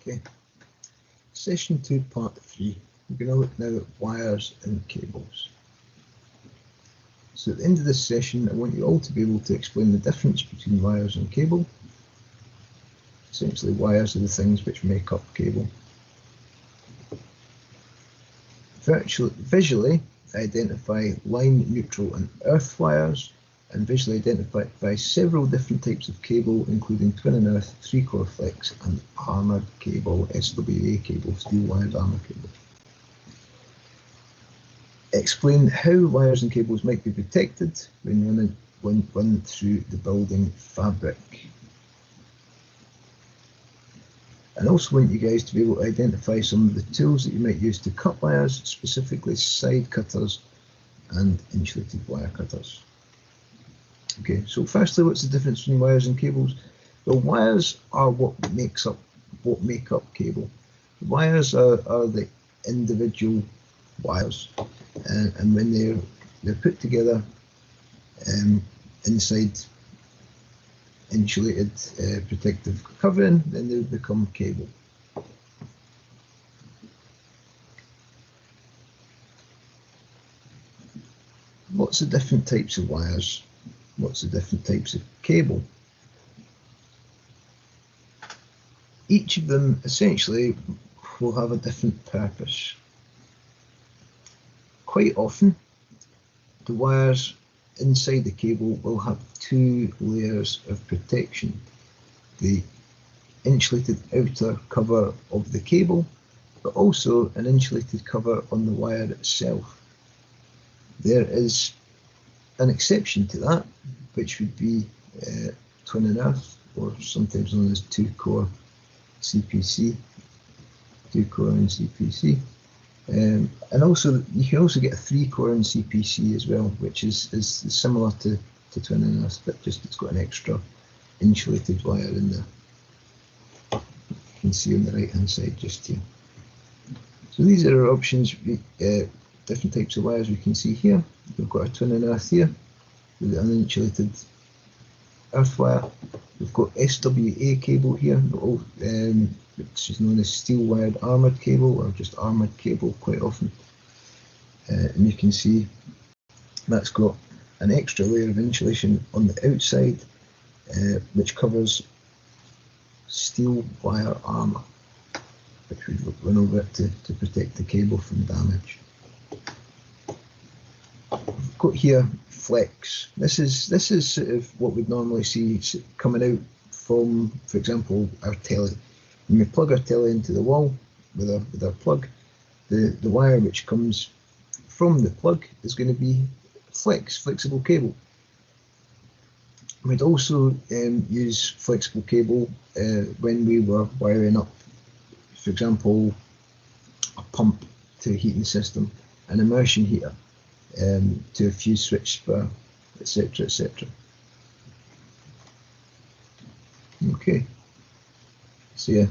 Okay, session 2, part 3. We're going to look now at wires and cables. So at the end of this session, I want you all to be able to explain the difference between wires and cable. Essentially, wires are the things which make up cable. Visually, identify line, neutral and earth wires, and visually identify several different types of cable, including twin and earth, 3-core flex and armoured cable, SWA cable, steel wired armour cable. Explain how wires and cables might be protected when run through the building fabric. And also want you guys to be able to identify some of the tools that you might use to cut wires, specifically side cutters and insulated wire cutters. Okay, so firstly, what's the difference between wires and cables? Well, wires are what make up cable. Wires are the individual wires, and when they're put together inside insulated protective covering, then they become cable. Lots of different types of wires, lots of different types of cable. Each of them essentially will have a different purpose. Quite often, the wires inside the cable will have 2 layers of protection. The insulated outer cover of the cable, but also an insulated cover on the wire itself. There is an exception to that, which would be twin and earth, or sometimes known as 2-core CPC, 2-core and CPC. And also, you can also get a 3-core and CPC as well, which is similar to twin and earth, but just it's got an extra insulated wire in there. You can see on the right hand side just here. So these are our options, different types of wires we can see here. We've got a twin and earth here with an uninsulated earth wire. We've got SWA cable here, which is known as steel wired armoured cable, or just armoured cable quite often. And you can see that's got an extra layer of insulation on the outside, which covers steel wire armour, which we've run over it to protect the cable from damage. We've got here flex. This is sort of what we'd normally see coming out from, for example, our telly. When we plug our telly into the wall with our plug, the wire which comes from the plug is going to be flexible cable. We'd also use flexible cable when we were wiring up, for example, a pump to a heating system, an immersion heater to a fuse switch spur, etc., etc. Okay, so yeah,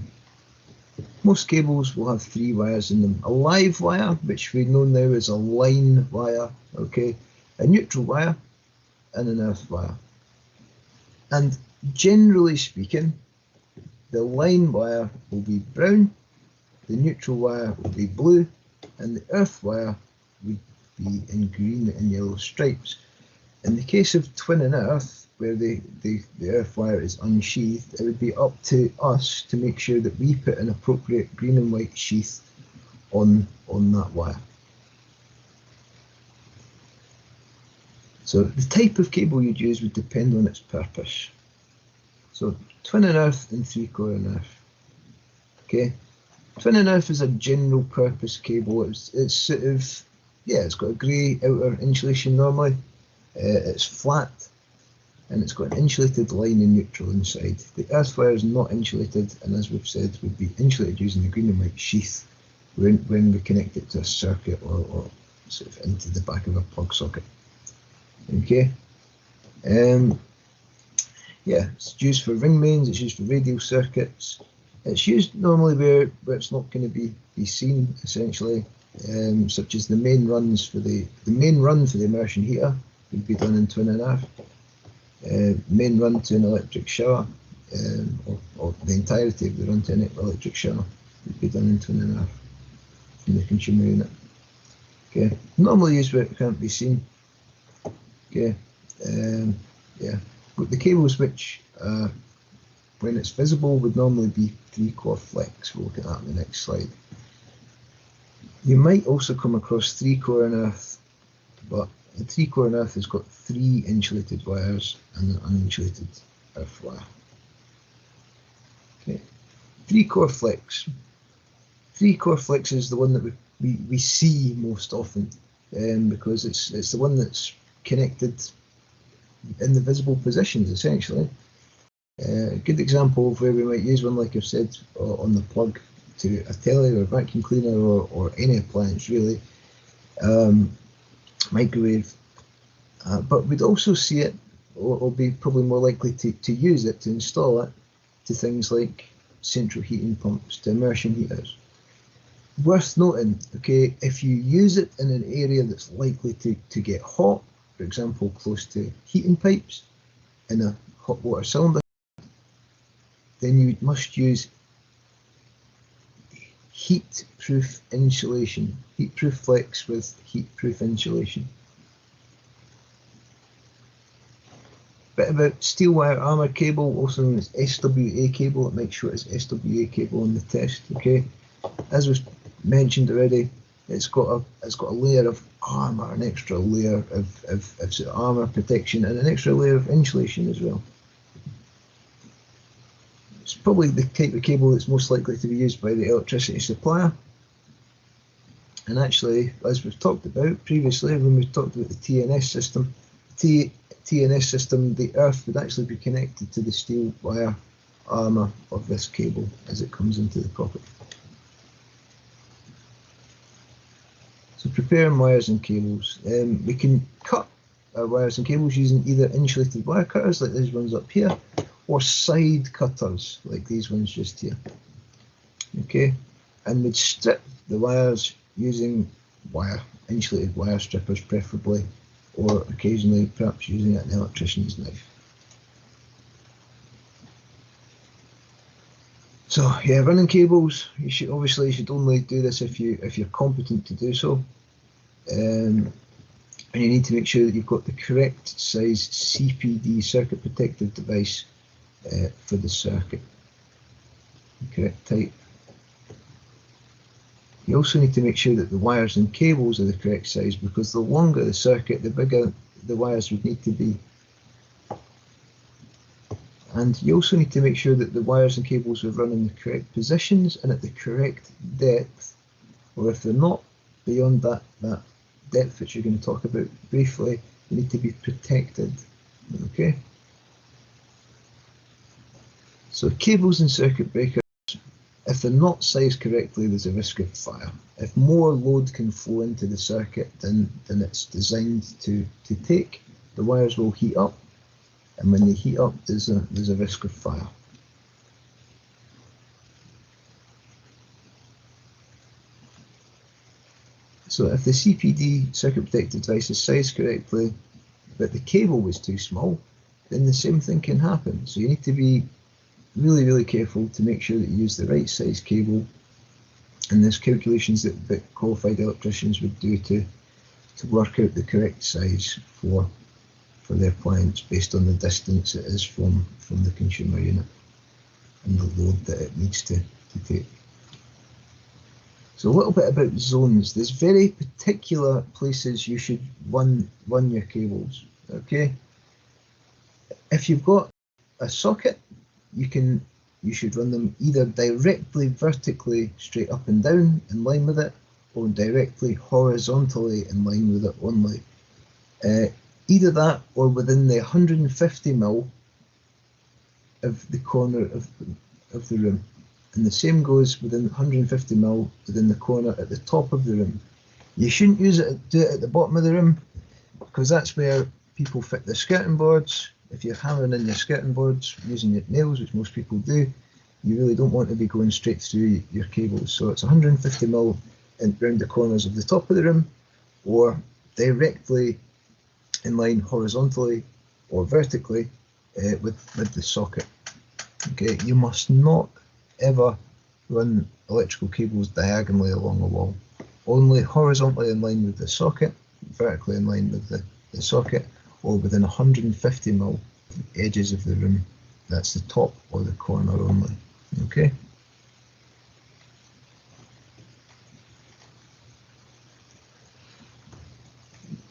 most cables will have 3 wires in them. A live wire, which we know now as a line wire, okay, a neutral wire and an earth wire. And generally speaking, the line wire will be brown, the neutral wire will be blue, and the earth wire would be in green and yellow stripes. In the case of twin and earth, where the earth wire is unsheathed, it would be up to us to make sure that we put an appropriate green and white sheath on that wire. So the type of cable you'd use would depend on its purpose. So twin and earth and 3-core and earth. Okay, twin and earth is a general purpose cable. It's sort of, yeah, it's got a grey outer insulation normally. It's flat, and it's got an insulated line and neutral inside. The earth wire is not insulated, and as we've said, would be insulated using a green and white sheath when we connect it to a circuit or sort of into the back of a plug socket. Okay, yeah, it's used for ring mains, it's used for radial circuits. It's used normally where it's not going to be seen, essentially, such as the main runs for the main run for the immersion heater would be done in twin and earth. Main run to an electric shower or the entirety of the run to a net electric shower would be done in 2.5 from the consumer unit. Okay, normally used where it can't be seen. Okay, yeah, but the cables which when it's visible would normally be 3-core flex. We'll look at that in the next slide. You might also come across 3-core and earth, but the 3-core and earth has got 3 insulated wires and an uninsulated earth wire. Okay, 3-core flex. 3-core flex is the one that we see most often, because it's the one that's connected in the visible positions essentially. A good example of where we might use one, like I've said, on the plug to a telly or a vacuum cleaner or any appliance really, microwave, but we'd also see it or be probably more likely to use it, to install it to things like central heating pumps, to immersion heaters. Worth noting, okay, if you use it in an area that's likely to get hot, for example close to heating pipes in a hot water cylinder, then you must use heat-proof insulation, heat-proof flex with heat-proof insulation. Bit about steel wire armour cable, also known as SWA cable. It makes sure it's SWA cable in the test. Okay, as was mentioned already, it's got a layer of armour, an extra layer of armour protection, and an extra layer of insulation as well. It's probably the type of cable that's most likely to be used by the electricity supplier. And actually, as we've talked about previously, when we talked about the TNS system, TNS system, the earth would actually be connected to the steel wire armour of this cable as it comes into the property. So preparing wires and cables. We can cut our wires and cables using either insulated wire cutters like these ones up here, or side cutters like these ones just here. Okay, and we'd strip the wires using insulated wire strippers preferably, or occasionally perhaps using an electrician's knife. So yeah, running cables, you should only do this if you're competent to do so, and you need to make sure that you've got the correct size CPD, circuit protective device, for the circuit, the correct type. You also need to make sure that the wires and cables are the correct size, because the longer the circuit, the bigger the wires would need to be. And you also need to make sure that the wires and cables are run in the correct positions and at the correct depth, or if they're not beyond that depth, which you're going to talk about briefly, they need to be protected. Okay. So cables and circuit breakers, if they're not sized correctly, there's a risk of fire. If more load can flow into the circuit than it's designed to take, the wires will heat up, and when they heat up, there's a risk of fire. So if the CPD, circuit protective device, is sized correctly, but the cable was too small, then the same thing can happen. So you need to be really careful to make sure that you use the right size cable, and there's calculations that qualified electricians would do to work out the correct size for the appliance based on the distance it is from the consumer unit and the load that it needs to take. So a little bit about zones. There's very particular places you should run your cables. Okay, if you've got a socket, you should run them either directly vertically straight up and down in line with it, or directly horizontally in line with it only. Either that or within the 150mm of the corner of the room. And the same goes within 150mm within the corner at the top of the room. You shouldn't do it at the bottom of the room, because that's where people fit their skirting boards. If you're hammering in your skirting boards using your nails, which most people do, you really don't want to be going straight through your cables. So it's 150mm around the corners of the top of the room, or directly in line horizontally or vertically with the socket. Okay, you must not ever run electrical cables diagonally along a wall. Only horizontally in line with the socket, vertically in line with the socket, or within 150 mil of the edges of the room. That's the top or the corner only. Okay.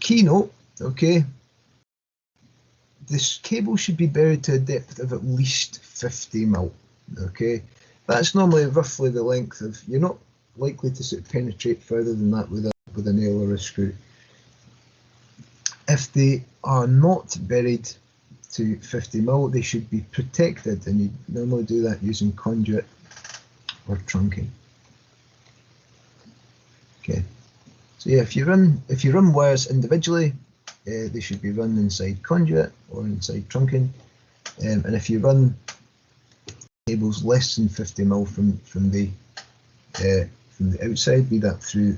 Keynote, okay. This cable should be buried to a depth of at least 50 mil. Okay, that's normally roughly the length of. You're not likely to sort of penetrate further than that with a nail or a screw. If they are not buried to 50 mil, they should be protected, and you normally do that using conduit or trunking. Okay, so yeah, if you run wires individually, they should be run inside conduit or inside trunking, and if you run cables less than 50 mil from the outside, be that through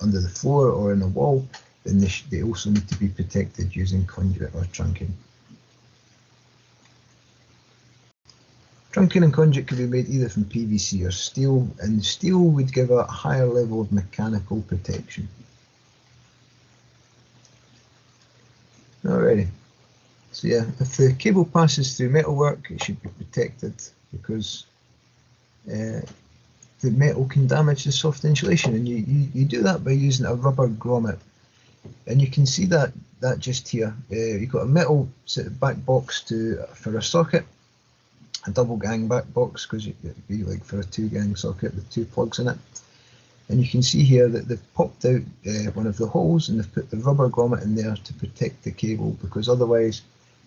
under the floor or in a wall, then they also need to be protected using conduit or trunking. Trunking and conduit can be made either from PVC or steel, and steel would give a higher level of mechanical protection. Alrighty, so yeah, if the cable passes through metalwork, it should be protected because the metal can damage the soft insulation, and you do that by using a rubber grommet. And you can see that just here. You've got a metal sort of back box for a socket, a double gang back box, because it'd be like for a 2-gang socket with 2 plugs in it. And you can see here that they've popped out one of the holes, and they've put the rubber grommet in there to protect the cable, because otherwise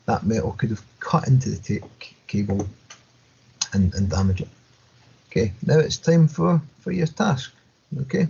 that metal could have cut into the cable and damage it. Okay, now it's time for your task. Okay.